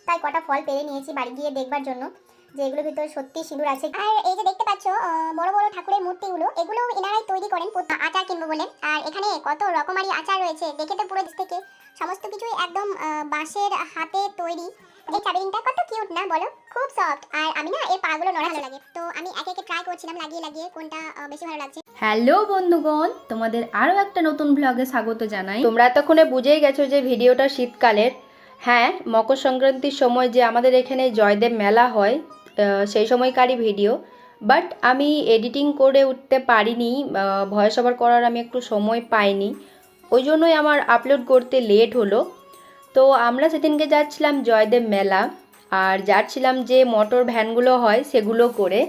তাই কটা ফল পেরে নিয়েছি বাড়ি গিয়ে দেখবার জন্য যে এগুলোর ভিতরে সত্যি সিঁদুর আছে। আর এই যে দেখতে পাচ্ছ বড় বড় ঠাকুরের মূর্তিগুলো, এগুলো এনারাই তৈরি করেন আচার কিনবো বলে। আর এখানে কত রকমারি আচার রয়েছে, দেখে তো পুরো থেকে সমস্ত কিছুই একদম বাঁশের হাতে তৈরি। এই চাবিরিংটা কত কিউট না বলো, খুব সফট। আর আমি না এর পাগুলো নড়া ভালো লাগে, তো আমি একে একে ট্রাই করছিলাম লাগিয়ে লাগিয়ে কোনটা বেশি ভালো লাগছে। হ্যালো বন্ধুগণ, তোমাদের আরও একটা নতুন ব্লগে স্বাগত জানাই। তোমরা এতক্ষণে বুঝেই গেছো যে ভিডিওটা শীতকালের। হ্যাঁ, মকর সংক্রান্তির সময় যে আমাদের এখানে জয়দেব মেলা হয় সেই সময়কারই ভিডিও। বাট আমি এডিটিং করে উঠতে পারিনি, ভয়েস ওভার করার আমি একটু সময় পাইনি, ওই জন্যই আমার আপলোড করতে লেট হলো। তো আমরা সেদিনকে যাচ্ছিলাম জয়দেব মেলা, আর যাচ্ছিলাম যে মোটর ভ্যানগুলো হয় সেগুলো করে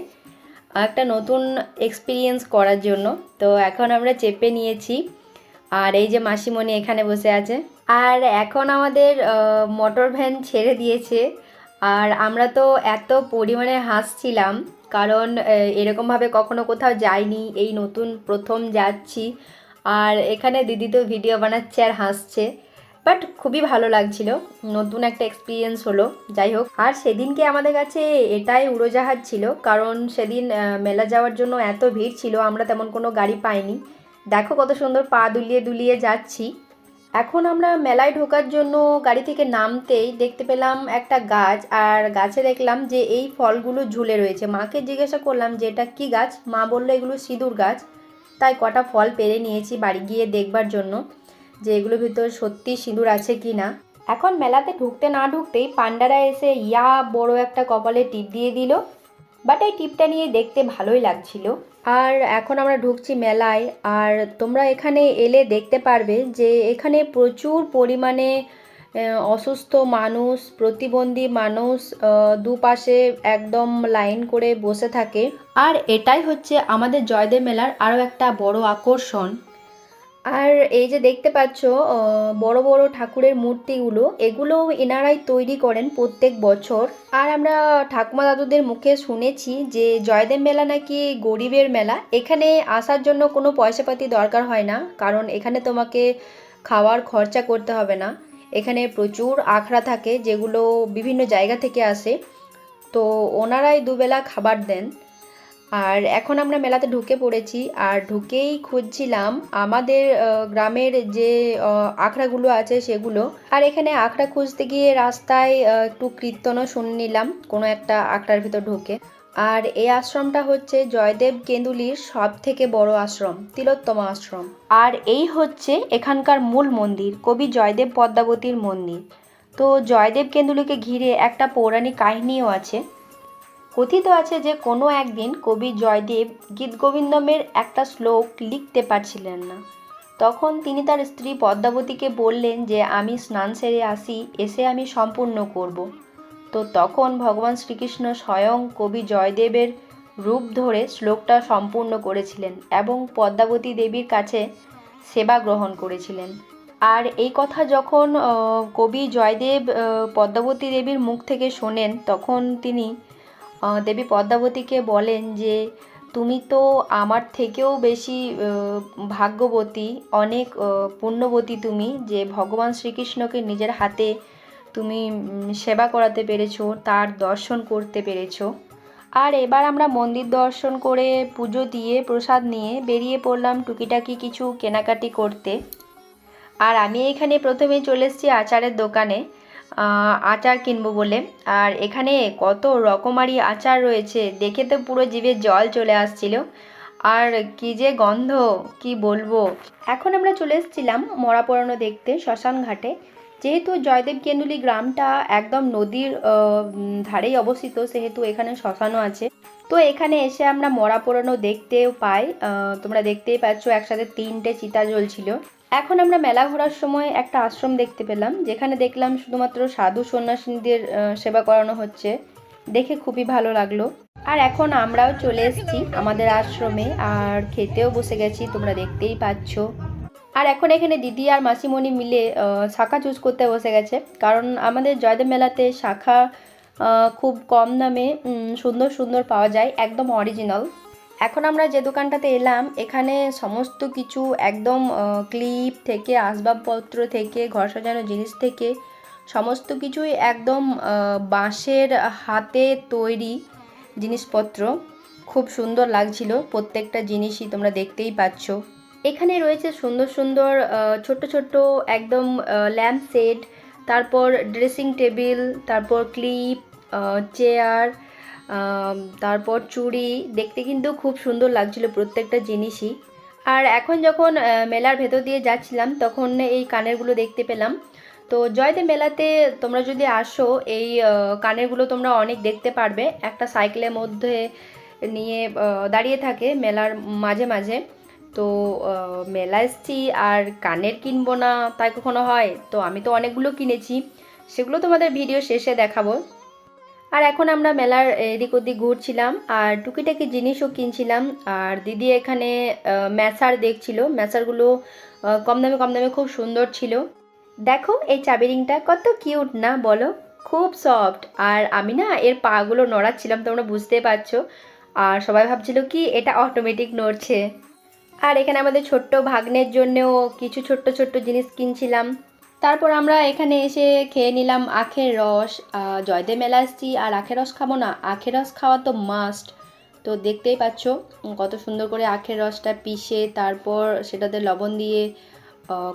একটা নতুন এক্সপিরিয়েন্স করার জন্য। তো এখন আমরা চেপে নিয়েছি, আর এই যে মাসিমণি এখানে বসে আছে। আর এখন আমাদের মোটর ভ্যান ছেড়ে দিয়েছে, আর আমরা তো এত পরিমাণে হাসছিলাম, কারণ এরকমভাবে কখনো কোথাও যাইনি, এই নতুন প্রথম যাচ্ছি। আর এখানে দিদি তো ভিডিও বানাচ্ছে আর হাসছে, বাট খুবই ভালো লাগছিল, নতুন একটা এক্সপিরিয়েন্স হলো। যাই হোক, আর সেদিনকে আমাদের কাছে এটাই উড়োজাহাজ ছিল, কারণ সেদিন মেলা যাওয়ার জন্য এত ভিড় ছিল, আমরা তেমন কোনো গাড়ি পাইনি। দেখো কত সুন্দর পা দুলিয়ে দুলিয়ে যাচ্ছি। এখন আমরা মেলায় ঢোকার জন্য গাড়ি থেকে নামতেই দেখতে পেলাম একটা গাছ, আর গাছে দেখলাম যে এই ফলগুলো ঝুলে রয়েছে। মাকে জিজ্ঞাসা করলাম যে এটা কী গাছ, মা বললো এগুলো সিঁদুর গাছ। তাই কটা ফল পেরে নিয়েছি বাড়ি গিয়ে দেখবার জন্য যে এগুলোর ভিতরে সত্যি সিঁদুর আছে কি না। এখন মেলাতে ঢুকতে না ঢুকতেই পান্ডারা এসে বড় একটা কপালে টিপ দিয়ে দিল, বাট এই টিপটা নিয়ে দেখতে ভালোই লাগছিল। আর এখন আমরা ঢুকছি মেলায়, আর তোমরা এখানে এলে দেখতে পারবে যে এখানে প্রচুর পরিমাণে অসুস্থ মানুষ, প্রতিবন্ধী মানুষ দুপাশে একদম লাইন করে বসে থাকে। আর এটাই হচ্ছে আমাদের জয়দেব মেলার আরও একটা বড় আকর্ষণ। আর এই যে দেখতে পাচ্ছ বড় বড় ঠাকুরের মূর্তিগুলো, এগুলো এনারাই তৈরি করেন প্রত্যেক বছর। আর আমরা ঠাকুমা দাদুদের মুখে শুনেছি যে জয়দেব মেলা নাকি গরিবের মেলা, এখানে আসার জন্য কোনো পয়সাপাতি দরকার হয় না, কারণ এখানে তোমাকে খাওয়ার খরচা করতে হবে না। এখানে প্রচুর আখড়া থাকে যেগুলো বিভিন্ন জায়গা থেকে আসে, তো ওনারাই দুবেলা খাবার দেন। আর এখন আমরা মেলাতে ঢুকে পড়েছি, আর ঢুকেই খুঁজছিলাম আমাদের গ্রামের যে আখড়াগুলো আছে সেগুলো। আর এখানে আখড়া খুঁজতে গিয়ে রাস্তায় একটু কীর্তনও শুনে নিলাম কোনো একটা আখড়ার ভিতর ঢুকে। আর এই আশ্রমটা হচ্ছে জয়দেব কেন্দুলির সব থেকে বড় আশ্রম, তিলোত্তম আশ্রম। আর এই হচ্ছে এখানকার মূল মন্দির, কবি জয়দেব পদ্মাবতীর মন্দির। তো জয়দেব কেন্দুলিকে ঘিরে একটা পৌরাণিক কাহিনীও আছে। কথিত আছে যে কোনো একদিন কবি জয়দেব গীতগোবিন্দমের একটা শ্লোক লিখতে পারছিলেন না, তখন তিনি তার স্ত্রী পদ্মাবতীকে বললেন যে আমি স্নান সেরে আসি, এসে আমি সম্পূর্ণ করব। তো তখন ভগবান শ্রীকৃষ্ণ স্বয়ং কবি জয়দেবের রূপ ধরে শ্লোকটা সম্পূর্ণ করেছিলেন এবং পদ্মাবতী দেবীর কাছে সেবা গ্রহণ করেছিলেন। আর এই কথা যখন কবি জয়দেব পদ্মাবতী দেবীর মুখ থেকে শোনেন, তখন তিনি দেবী পদ্মাবতীকে বলেন যে তুমি তো আমার থেকেও বেশি ভাগ্যবতী, অনেক পুণ্যবতী তুমি, যে ভগবান শ্রীকৃষ্ণকে নিজের হাতে তুমি সেবা করাতে পেরেছো, তার দর্শন করতে পেরেছো। আর এবার আমরা মন্দির দর্শন করে পুজো দিয়ে প্রসাদ নিয়ে বেরিয়ে পড়লাম টুকিটাকি কিছু কেনাকাটি করতে। আর আমি এখানে প্রথমে চলে এসেছি আচারের দোকানে আচার কিনবো বলে। আর এখানে কত রকমারি আচার রয়েছে, দেখে তো পুরো জিভে জল চলে আসছিল, আর কি যে গন্ধ কি বলবো। এখন আমরা চলে এসেছিলাম মরা পোড়ানো দেখতে শ্মশান ঘাটে। যেহেতু জয়দেব কেন্দুলি গ্রামটা একদম নদীর ধারেই অবস্থিত, সেহেতু এখানে শ্মশানও আছে। তো এখানে এসে আমরা মরা পোড়ানো দেখতেও পাই, তোমরা দেখতেই পাচ্ছ একসাথে 3টে চিতা জ্বলছিল। এখন আমরা মেলা ঘোরার সময় একটা আশ্রম দেখতে পেলাম, যেখানে দেখলাম শুধুমাত্র সাধু সন্ন্যাসীদের সেবা করানো হচ্ছে, দেখে খুবই ভালো লাগলো। আর এখন আমরাও চলে এসেছি আমাদের আশ্রমে, আর খেতেও বসে গেছি, তোমরা দেখতেই পাচ্ছ। আর এখন এখানে দিদি আর মাসিমণি মিলে শাখা চুজ করতে বসে গেছে, কারণ আমাদের জয়দেব মেলাতে শাখা খুব কম দামে সুন্দর সুন্দর পাওয়া যায়, একদম অরিজিনাল। এখন আমরা যে দোকানটাতে এলাম, এখানে সমস্ত কিছু একদম ক্লিপ থেকে আসবাবপত্র থেকে ঘর সাজানোর জিনিস থেকে সমস্ত কিছুই একদম বাঁশের হাতে তৈরি জিনিসপত্র, খুব সুন্দর লাগছিল প্রত্যেকটা জিনিসই, তোমরা দেখতেই পাচ্ছ। এখানে রয়েছে সুন্দর সুন্দর ছোট্ট ছোট্ট একদম ল্যাম্প সেট, তারপর ড্রেসিং টেবিল, তারপর ক্লিপ, চেয়ার, তারপর চুড়ি, দেখতে কিন্তু খুব সুন্দর লাগছিল প্রত্যেকটা জিনিসই। আর এখন যখন মেলার ভেতর দিয়ে যাচ্ছিলাম তখন এই কানেরগুলো দেখতে পেলাম। তো জয়দেব মেলাতে তোমরা যদি আসো এই কানেরগুলো তোমরা অনেক দেখতে পারবে, একটা সাইকেলের মধ্যে নিয়ে দাঁড়িয়ে থাকে মেলার মাঝে মাঝে। তো মেলা এসছি আর কানের কিনবো না তাই কখনো হয়? তো আমি তো অনেকগুলো কিনেছি, সেগুলো তোমাদের ভিডিও শেষে দেখাবো। আর এখন আমরা মেলার এদিক ওদিক ঘুরছিলাম আর টুকিটাকি জিনিসও কিনছিলাম। আর দিদি এখানে ম্যাসার দেখছিল, ম্যাসারগুলো কম দামে খুব সুন্দর ছিল। দেখো এই চাবি রিংটা কত কিউট না বলো, খুব সফট। আর আমি না এর পাগুলো নড়াচ্ছিলাম, তোমরা বুঝতে পারছো। আর সবাই ভাবছিল কি এটা অটোমেটিক নড়ছে। আর এখানে আমাদের ছোট্ট ভাগ্নের জন্যও কিছু ছোট্ট ছোট্ট জিনিস কিনছিলাম। তারপর আমরা এখানে এসে খেয়ে নিলাম আখের রস। জয়দেব মেলা এসছি আর আখের রস খাবো না? আখের রস খাওয়া তো মাস্ট। তো দেখতেই পাচ্ছ কত সুন্দর করে আখের রসটা পিষে তারপর সেটাতে লবণ দিয়ে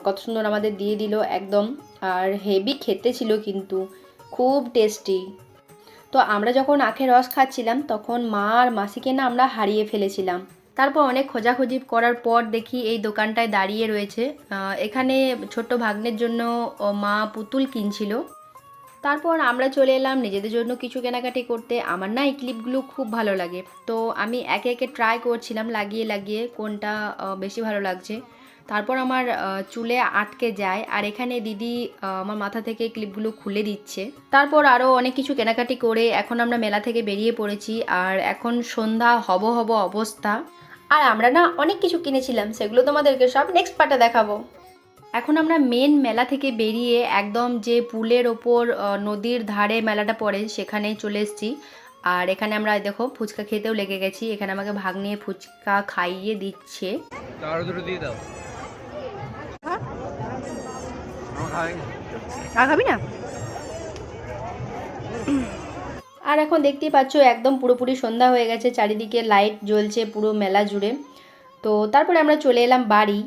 কত সুন্দর আমাদের দিয়ে দিল একদম। আর হেভি খেতে ছিল কিন্তু, খুব টেস্টি। তো আমরা যখন আখের রস খাচ্ছিলাম তখন মা আর মাসিকে না আমরা হারিয়ে ফেলেছিলাম। তারপর অনেক খোঁজাখুঁজি করার পর দেখি এই দোকানটায় দাঁড়িয়ে রয়েছে। এখানে ছোট্ট ভাগ্নের জন্য মা পুতুল কিনছিল। তারপর আমরা চলে এলাম নিজেদের জন্য কিছু কেনাকাটি করতে। আমার না এই ক্লিপগুলো খুব ভালো লাগে, তো আমি একে একে ট্রাই করছিলাম লাগিয়ে লাগিয়ে কোনটা বেশি ভালো লাগছে। তারপর আমার চুলে আটকে যায় আর এখানে দিদি আমার মাথা থেকে ক্লিপগুলো খুলে দিচ্ছে। তারপর আরও অনেক কিছু কেনাকাটি করে এখন আমরা মেলা থেকে বেরিয়ে পড়েছি আর এখন সন্ধ্যা হব অবস্থা। আর আমরা না অনেক কিছু কিনেছিলাম, সেগুলো তোমাদেরকে সব নেক্সট পার্টে দেখাবো। এখন আমরা মেন মেলা থেকে বেরিয়ে একদম যে পুলের ওপর নদীর ধারে মেলাটা পড়ে সেখানে চলে এসেছি। আর এখানে আমরা দেখো ফুচকা খেতেও লেগে গেছি, এখানে আমাকে ভাগ নিয়ে ফুচকা খাইয়ে দিচ্ছে। খাবি না? আর এখন দেখতেই পাচ্ছ একদম পুরোপুরি সন্ধ্যা হয়ে গেছে, চারিদিকে লাইট জ্বলছে পুরো মেলা জুড়ে। তো তারপরে আমরা চলে এলাম বাড়ি।